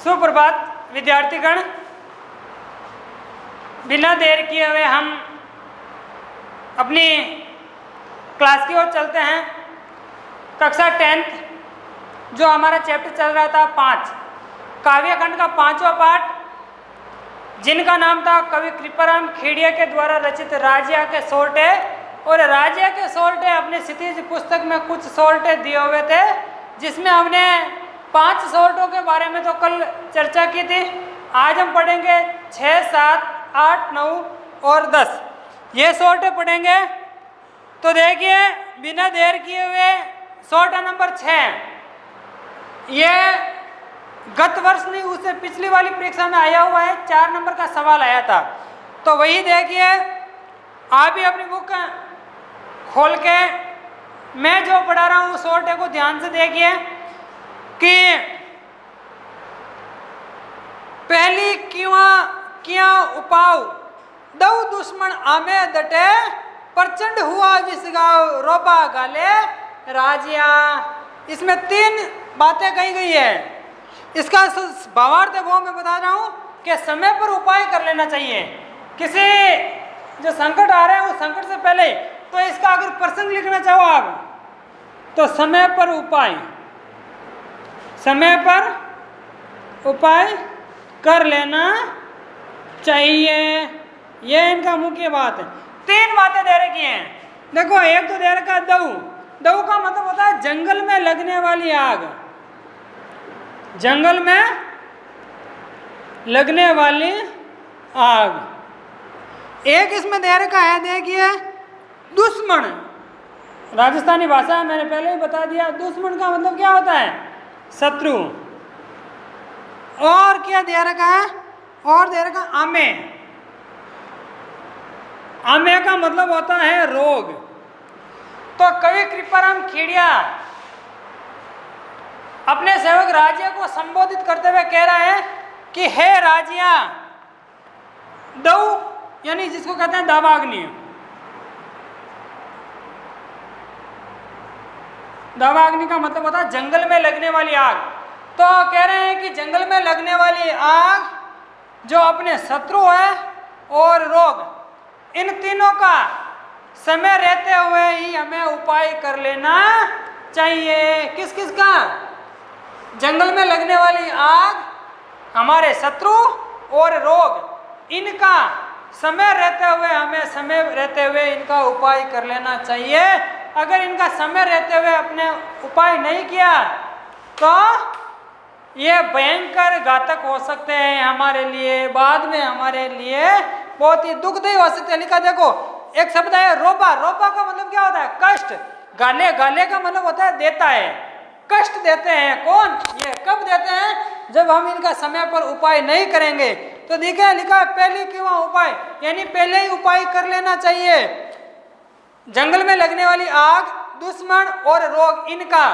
सुप्रभात विद्यार्थीगण। बिना देर किए हुए हम अपनी क्लास की ओर चलते हैं। कक्षा 10th जो हमारा चैप्टर चल रहा था 5 काव्यखंड का 5वां पाठ, जिनका नाम था कवि कृपाराम खेड़िया के द्वारा रचित राजिया के सोरठे। और राजिया के सोरठे अपने क्षितिज पुस्तक में कुछ सोरठे दिए हुए थे, जिसमें हमने 5 सोरठों के बारे में तो कल चर्चा की थी। आज हम पढ़ेंगे 6, 7, 8, 9 और 10 ये सोरठे पढ़ेंगे। तो देखिए बिना देर किए हुए सोरठा नंबर 6 ये गत वर्ष नहीं, उससे पिछली वाली परीक्षा में आया हुआ है। 4 नंबर का सवाल आया था। तो वही देखिए, आप भी अपनी बुक खोल के मैं जो पढ़ा रहा हूँ सोरठे को ध्यान से देखिए कि पहली किया उपाव दऊ दुश्मन आमे दटे प्रचंड हुआ विसगाव रोबा गाले राजिया। इसमें 3 बातें कही गई है। इसका भावार्थ वो मैं बता रहा हूँ कि समय पर उपाय कर लेना चाहिए। किसी जो संकट आ रहा है उस संकट से पहले, तो इसका अगर प्रसंग लिखना चाहो आप तो समय पर उपाय कर लेना चाहिए। ये इनका मुख्य बात है। 3 बातें दे रखी हैं। देखो, एक तो दे रखा दऊ का मतलब होता है जंगल में लगने वाली आग। जंगल में लगने वाली आग। एक इसमें दे रखा है, देखिए दुश्मन। राजस्थानी भाषा में मैंने पहले ही बता दिया, दुश्मन का मतलब क्या होता है? शत्रु। और क्या दे रखा है? और दे रखा आमे। आमे का मतलब होता है रोग। तो कवि कृपाराम खेड़िया अपने सेवक राजिया को संबोधित करते हुए कह रहा है कि हे राजिया, दऊ यानी जिसको कहते हैं दावाग्नि। दावाग्नि का मतलब होता है जंगल में लगने वाली आग। तो कह रहे हैं कि जंगल में लगने वाली आग जो अपने शत्रु है और रोग, इन तीनों का समय रहते हुए ही हमें उपाय कर लेना चाहिए। किस किस का? जंगल में लगने वाली आग, हमारे शत्रु और रोग, इनका समय रहते हुए इनका उपाय कर लेना चाहिए। अगर इनका समय रहते हुए अपने उपाय नहीं किया तो ये भयंकर घातक हो सकते हैं हमारे लिए, बाद में हमारे लिए बहुत ही दुखदायी हो सकते हैं। लिखा देखो, एक शब्द है रोबा। रोबा का मतलब क्या होता है? कष्ट। गाले का मतलब होता है देता है, कष्ट देते हैं। कौन? ये कब देते हैं? जब हम इनका समय पर उपाय नहीं करेंगे। तो देखिए लिखा है पहले क्यों उपाय, यानी पहले ही उपाय कर लेना चाहिए। जंगल में लगने वाली आग, दुश्मन और रोग, इनका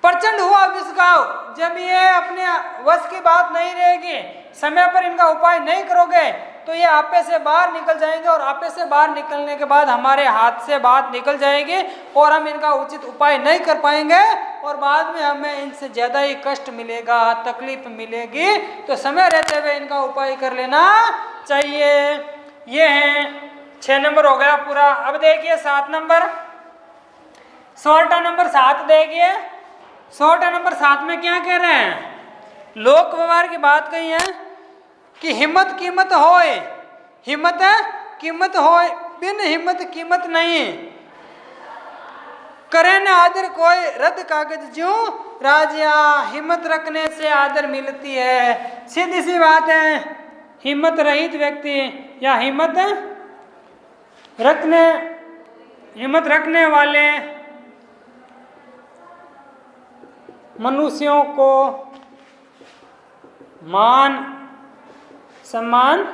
प्रचंड हुआ विषगाव। जब ये अपने वश की बात नहीं रहेगी, समय पर इनका उपाय नहीं करोगे तो ये आपे से बाहर निकल जाएंगे, और आपे से बाहर निकलने के बाद हमारे हाथ से बात निकल जाएगी और हम इनका उचित उपाय नहीं कर पाएंगे, और बाद में हमें इनसे ज़्यादा ही कष्ट मिलेगा, तकलीफ मिलेगी। तो समय रहते हुए इनका उपाय कर लेना चाहिए। ये है 6 नंबर हो गया पूरा। अब देखिए 7 नंबर, सोरठा नंबर 7 देखिए। सोरठा नंबर 7 में क्या कह रहे हैं? लोक व्यवहार की बात कही है कि हिम्मत कीमत होए, हिम्मत है कीमत होए, बिन हिम्मत कीमत नहीं। करे न आदर कोई रद्द कागज ज्यों राजिया। हिम्मत रखने से आदर मिलती है। सीधी सी बात है, हिम्मत रहित व्यक्ति या हिम्मत रखने वाले मनुष्यों को मान सम्मान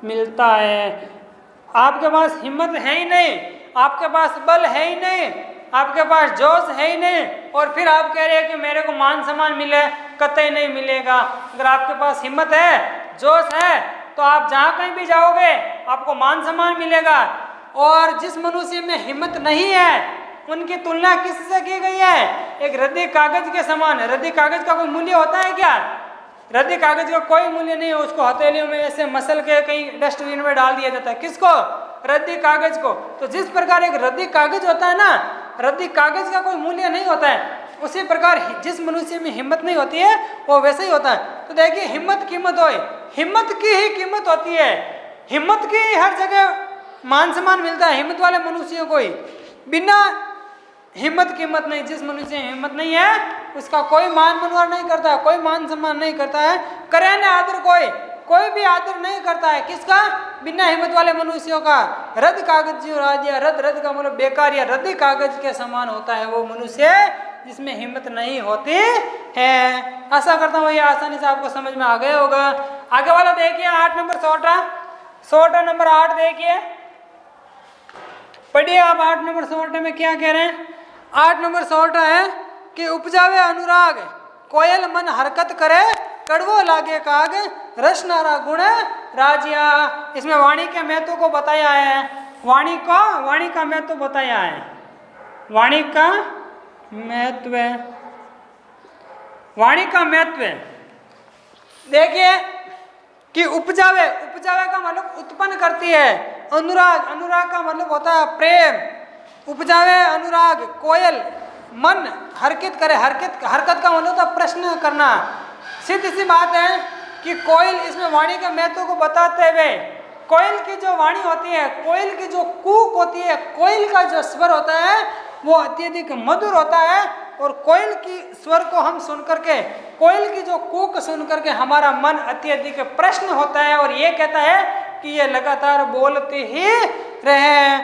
मिलता है। आपके पास हिम्मत है ही नहीं, आपके पास बल है ही नहीं, आपके पास जोश है ही नहीं, और फिर आप कह रहे हैं कि मेरे को मान सम्मान मिले, कतई नहीं मिलेगा। अगर आपके पास हिम्मत है, जोश है, तो आप जहाँ कहीं भी जाओगे आपको मान सम्मान मिलेगा। और जिस मनुष्य में हिम्मत नहीं है उनकी तुलना किससे की गई है? एक रद्दी कागज के समान। रद्दी कागज का कोई मूल्य होता है क्या? रद्दी कागज का कोई मूल्य नहीं है। उसको हथेलियों में ऐसे मसल के कहीं डस्टबिन में डाल दिया जाता है। किसको? रद्दी कागज को। तो जिस प्रकार एक रद्दी कागज होता है ना, रद्दी कागज का कोई मूल्य नहीं होता है, उसी प्रकार जिस मनुष्य में हिम्मत नहीं होती है वो वैसे ही होता है। तो देखिए, हिम्मत कीमत हो, हिम्मत की ही कीमत होती है। हिम्मत की हर जगह मान सम्मान मिलता है हिम्मत वाले मनुष्यों को ही। बिना हिम्मत कीमत नहीं। जिस मनुष्य में हिम्मत नहीं है उसका कोई मान मनवार नहीं करता है, कोई मान सम्मान नहीं करता है। करे न आदर कोई भी आदर नहीं करता है। किसका? बिना हिम्मत वाले मनुष्यों का। रद्द कागज जो राज्य, रद्द का मतलब बेकार या रद्दी कागज के समान होता है वो मनुष्य जिसमें हिम्मत नहीं होती है। आशा करता हूँ ये आसानी से आपको समझ में आ गया होगा। आगे वाला देखिए 8 नंबर सोटा नंबर 8 देखिए, पढ़िए आप 8 नंबर सोटा में क्या कह रहे हैं। 8 नंबर सोटा है कि उपजावे अनुराग कोयल मन हरकत करे, कड़वो लागे काग रस नारा गुण राजिया। इसमें वाणी के महत्व को बताया है। वाणी का महत्व बताया है। वाणी का महत्व देखिए कि उपजावे का मतलब उत्पन्न करती है। अनुराग का मतलब होता है प्रेम। उपजावे अनुराग कोयल मन हरकत करे। हरकत का मतलब होता है प्रश्न करना। सीधी सी बात है कि कोयल, इसमें वाणी के महत्व को बताते हुए कोयल की जो वाणी होती है, कोयल की जो कूक होती है, कोयल का जो स्वर होता है वो अत्यधिक मधुर होता है। और कोयल की स्वर को हम सुन करके, कोयल की जो कूक सुन करके हमारा मन अत्यधिक प्रश्न होता है और ये कहता है कि ये लगातार बोलते ही रहे।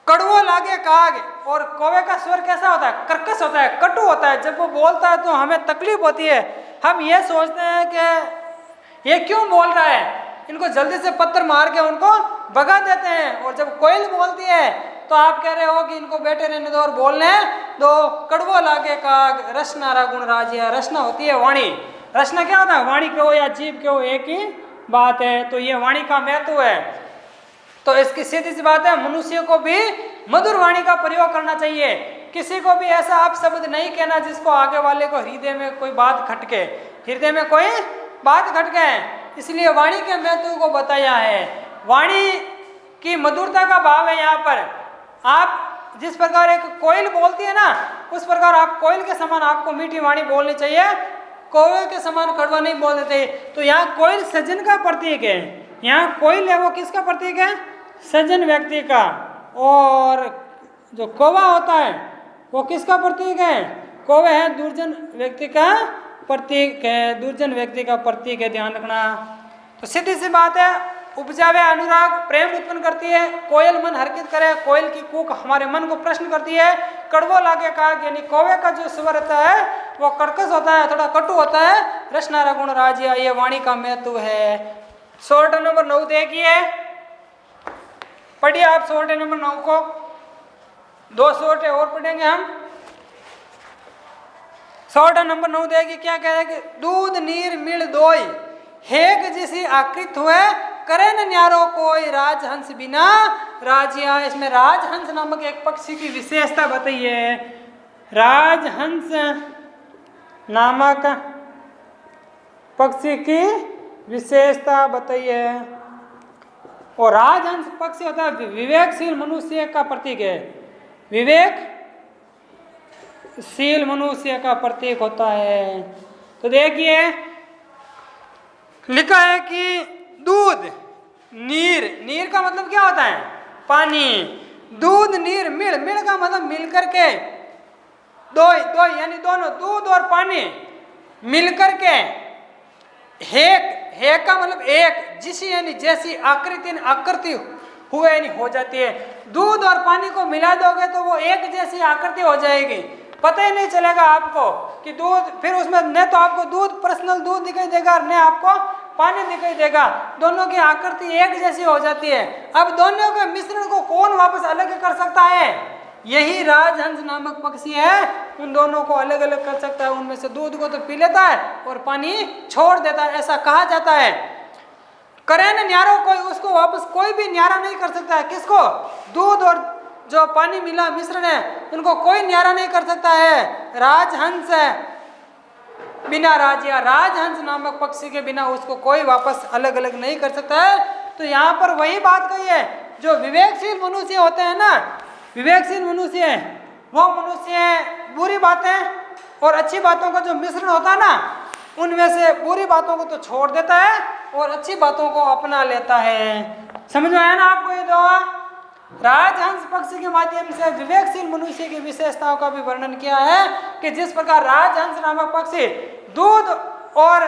कड़वो लागे काग, और कौवे का स्वर कैसा होता है? कर्कश होता है, कटु होता है। जब वो बोलता है तो हमें तकलीफ होती है। हम ये सोचते हैं कि ये क्यों बोल रहा है, इनको जल्दी से पत्थर मार के उनको भगा देते हैं। और जब कोयल बोलती है तो आप कह रहे हो कि इनको बैठे रहने दो और बोलने दो। कड़वो लागे काग रस नारा गुण राजिया। रचना होती है वाणी। रचना क्या होता है? वाणी कहो या जीव कहो एक ही बात है। तो ये वाणी का महत्व है। तो इसकी सीधी सी बात है, मनुष्य को भी मधुर वाणी का प्रयोग करना चाहिए। किसी को भी ऐसा आप शब्द नहीं कहना जिसको आगे वाले को हृदय में कोई बात खटके, इसलिए वाणी के महत्व को बताया है। वाणी की मधुरता का भाव है यहाँ पर। आप जिस प्रकार एक कोयल बोलती है ना, उस प्रकार आप कोयल के समान आपको मीठी वाणी बोलनी चाहिए। कौवे के समान कड़वा नहीं बोलना चाहिए। तो यहाँ कोयल सज्जन का प्रतीक है। यहाँ कोयल है वो किसका प्रतीक है? सज्जन व्यक्ति का। और जो कौवा होता है वो किसका प्रतीक है? कौवे है दुर्जन व्यक्ति का प्रतीक है। दुर्जन व्यक्ति का प्रतीक है, ध्यान रखना। तो सीधी सी बात है, उपजावे अनुराग प्रेम उत्पन्न करती है। कोयल मन हरकत करे, कोयल की कूक हमारे मन को प्रश्न करती है। कड़वो लागे काग, यानी कौवे का जो स्वर रहता है वो कर्कश होता है, थोड़ा कटु होता है। रसनारा गुण राजिया, ये वाणी का महत्व है। सोर्ट नंबर 9 देखिए, पढ़िए आप सोर्ट नंबर 9 को। 2 सोर्ट और पढ़ेंगे हम। सोर्ट नंबर 9 देखिए क्या कह रहा है कि दूध नीर मिल दोई हेक जिसी आकृत हुए करे न न्यारो कोई राजहंस बिना राजिया। इसमें राजहंस नामक एक पक्षी की विशेषता बताइए। राजहंस नामक पक्षी की विशेषता बताइए। और राजहंस पक्षी होता है विवेकशील मनुष्य का प्रतीक है। विवेकशील मनुष्य का प्रतीक होता है। तो देखिए लिखा है कि दूध नीर, नीर का मतलब क्या होता है? पानी। दूध नीर मिल, मिल का मतलब मिल करके, दो यानी दोनों, दूध और पानी मिलकर के हेक का मतलब एक, जिसी यानी जैसी, आकृति हुए यानी हो जाती है। दूध और पानी को मिला दोगे तो वो एक जैसी आकृति हो जाएगी। पता ही नहीं चलेगा आपको कि दूध, फिर उसमें न तो आपको दूध पर्सनल दूध दिखाई देगा और न आपको पानी दिखाई देगा। दोनों की आकृति एक जैसी हो जाती है। अब दोनों के मिश्रण को कौन वापस अलग कर सकता है? यही राजहंस नामक पक्षी है, उन दोनों को अलग अलग कर सकता है। उनमें से दूध को तो पी लेता है और पानी छोड़ देता है, ऐसा कहा जाता है। करे न न्यारो कोई, उसको वापस कोई भी न्यारा नहीं कर सकता है। किसको? दूध और जो पानी मिला मिश्रण है उनको कोई न्यारा नहीं कर सकता है। राजहंस बिना राजिया, राजहंस नामक पक्षी के बिना उसको कोई वापस अलग अलग नहीं कर सकता है। तो यहाँ पर वही बात कही है, जो विवेकशील मनुष्य होते हैं ना, विवेकशील मनुष्य वो मनुष्य बुरी बातें और अच्छी बातों का जो मिश्रण होता है ना, उनमें से बुरी बातों को तो छोड़ देता है और अच्छी बातों को अपना लेता है। समझ में आया ना आपको ये दोहा? राजहंस पक्षी के माध्यम से विवेकशील मनुष्य की विशेषताओं का भी वर्णन किया है कि जिस प्रकार राजहंस नामक पक्षी दूध और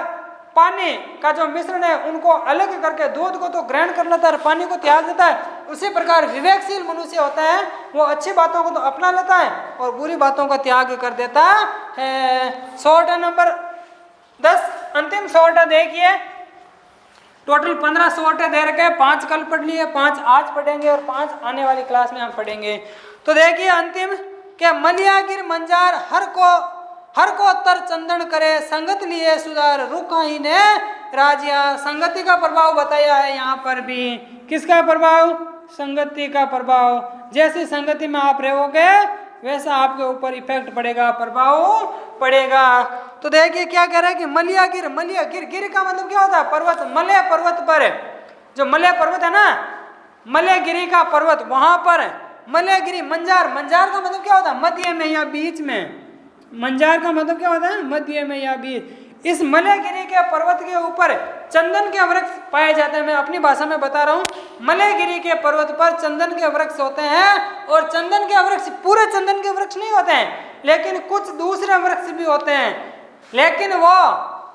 पानी का जो मिश्रण है उनको अलग करके दूध को तो ग्रहण कर लेता है और पानी को त्याग देता है, उसी प्रकार विवेकशील मनुष्य होता है वो अच्छी बातों को तो अपना लेता है और बुरी बातों का त्याग कर देता है। सोर्टा नंबर 10 अंतिम सोर्टा देखिए, टोटल 15 सोर्टे दे रखे, 5 कल पढ़ लिए, 5 आज पढ़ेंगे और 5 आने वाली क्लास में हम पढ़ेंगे। तो देखिए अंतिम के मलिया गिर मंजार हर को तर चंदन करे, संगत लिए सुधार रुखा ही ने राजिया। संगति का प्रभाव बताया है यहाँ पर भी। किसका प्रभाव? संगति का प्रभाव। जैसी संगति में आप रहोगे वैसा आपके ऊपर इफेक्ट पड़ेगा, प्रभाव पड़ेगा। तो देखिए क्या कह रहा है कि मलिया गिर गिर का मतलब क्या होता है? पर्वत। मलय पर्वत पर, जो मलय पर्वत है ना, मलयगिरी का पर्वत, वहां पर मलयगिरी। मंजार का मतलब क्या होता है? मध्य में या बीच में। मंजार का मतलब क्या होता है? मध्य में या बीच। इस मलयगिरी के पर्वत के ऊपर चंदन के वृक्ष पाए जाते हैं। मैं अपनी भाषा में बता रहा हूँ, मलयगिरी के पर्वत पर चंदन के वृक्ष होते हैं। और चंदन के वृक्ष पूरे चंदन के वृक्ष नहीं होते हैं, लेकिन कुछ दूसरे वृक्ष भी होते हैं। लेकिन वो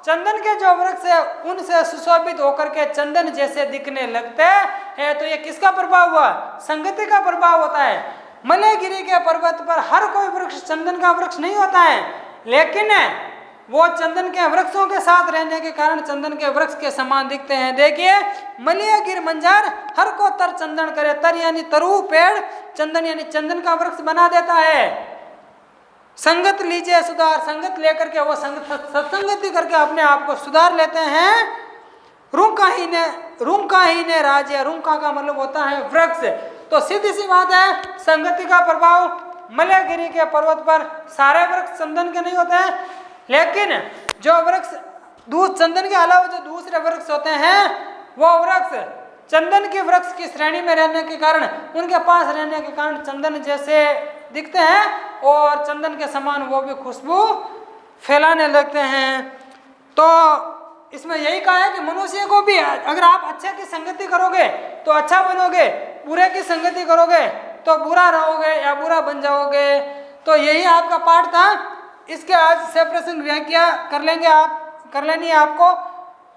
चंदन के जो वृक्ष है उनसे सुशोभित होकर के चंदन जैसे दिखने लगते हैं। तो ये किसका प्रभाव हुआ? संगति का प्रभाव होता है। मलयगिरी के पर्वत पर हर कोई वृक्ष चंदन का वृक्ष नहीं होता है, लेकिन वो चंदन के वृक्षों के साथ रहने के कारण चंदन के वृक्ष के समान दिखते हैं। देखिए, मलयगिर मंजार हर को तर चंदन करे। तर यानी तरु, पेड़, चंदन यानी चंदन का वृक्ष बना देता है। संगत लीजिए सुधार, संगत लेकर के वो सत्संगति करके अपने आप को सुधार लेते हैं। रुंका ही ने राज्य, रुंका का मतलब होता है वृक्ष। तो सीधी सी बात है, संगति का प्रभाव मलयगिरी के पर्वत पर सारे वृक्ष चंदन के नहीं होते हैं, लेकिन जो वृक्ष चंदन के अलावा जो दूसरे वृक्ष होते हैं वो वृक्ष चंदन के वृक्ष की श्रेणी में रहने के कारण, उनके पास रहने के कारण चंदन जैसे दिखते हैं और चंदन के समान वो भी खुशबू फैलाने लगते हैं। तो इसमें यही कहा है कि मनुष्य को भी अगर आप अच्छे की संगति करोगे तो अच्छा बनोगे, बुरे की संगति करोगे तो बुरा रहोगे या बुरा बन जाओगे। तो यही आपका पाठ था। इसके आज से प्रश्न व्याख्या कर लेनी है आपको।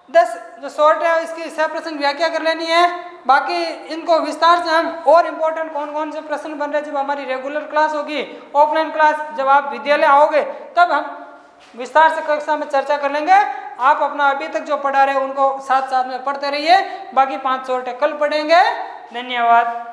10 जो शॉर्ट है इसकी सह प्रश्न व्याख्या कर लेनी है। बाकी इनको विस्तार से हम और इम्पोर्टेंट कौन कौन से प्रश्न बन रहे हैं, जब हमारी रेगुलर क्लास होगी, ऑफलाइन क्लास जब आप विद्यालय आओगे तब हम विस्तार से कक्षा में चर्चा कर लेंगे। आप अपना अभी तक जो पढ़ा रहे उनको साथ साथ में पढ़ते रहिए। बाकी 5 शॉर्ट कल पढ़ेंगे। धन्यवाद।